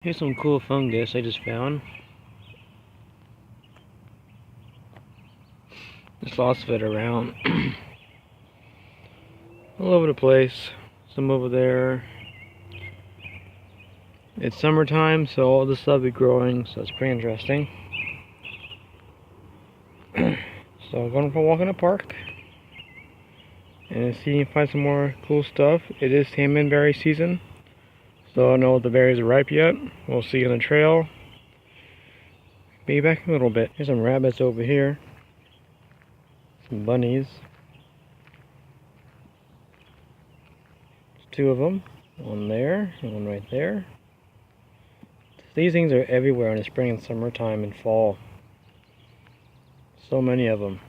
Here's some cool fungus I just found. There's lots of it around. All over the place. Some over there. It's summertime, so all this stuff is growing, so it's pretty interesting. So I'm going for a walk in the park and see if I can find some more cool stuff. It is Salmon Berry season, so I don't know if the berries are ripe yet. We'll see on the trail. Be back in a little bit. There's some rabbits over here. Some bunnies. There's two of them. One there and one right there. These things are everywhere in the spring and summertime and fall. So many of them.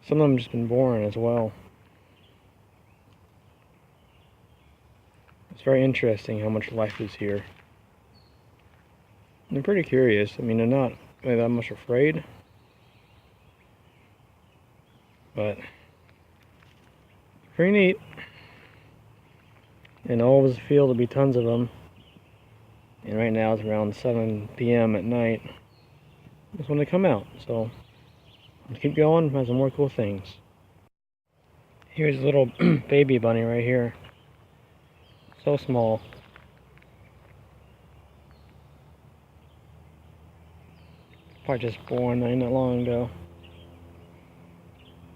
Some of them just been born as well. It's very interesting how much life is here. They're pretty curious. I mean, they're not really that much afraid. But pretty neat. And all over the field there'll be tons of them. And right now it's around 7 p.m. at night. That's when they come out. So let's keep going, find some more cool things. Here's a little baby bunny right here. So small. Probably just born not that long ago.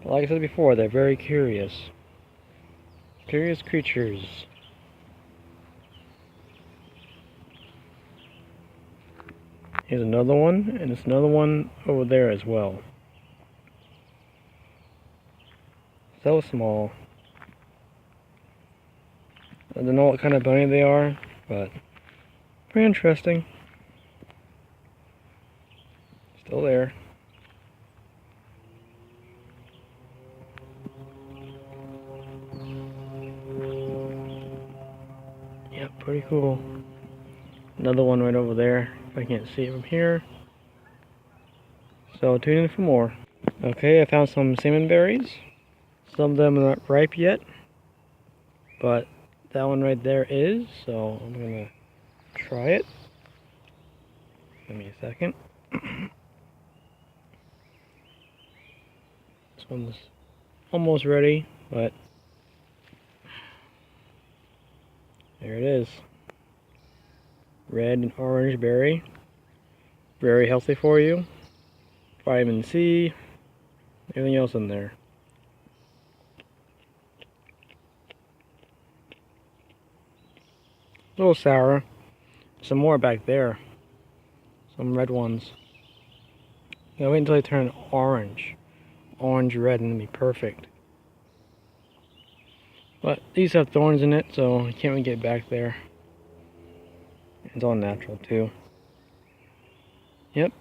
But like I said before, they're very curious. Curious creatures. Here's another one, and there's another one over there as well. So small. I don't know what kind of bunny they are, but pretty interesting. Still there. Yep, pretty cool. Another one right over there, if I can't see it from here. So tune in for more. Okay, I found some salmon berries. Some of them are not ripe yet, but that one right there is, so I'm gonna try it. Give me a second. This one's almost ready, but there it is. Red and orange berry. Very healthy for you. Vitamin C, everything else in there. A little sour. Some more back there. Some red ones. Yeah, wait until they turn orange. Orange red and it'll be perfect. But these have thorns in it, so I can't really get back there. It's all natural too. Yep.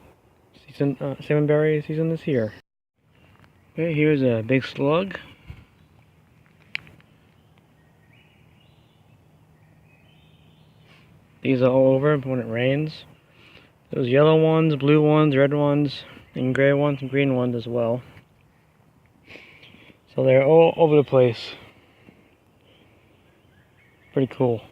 Salmon berry season is here. Okay, here's a big slug. These are all over when it rains. Those yellow ones, blue ones, red ones, and gray ones and green ones as well. So they're all over the place. Pretty cool.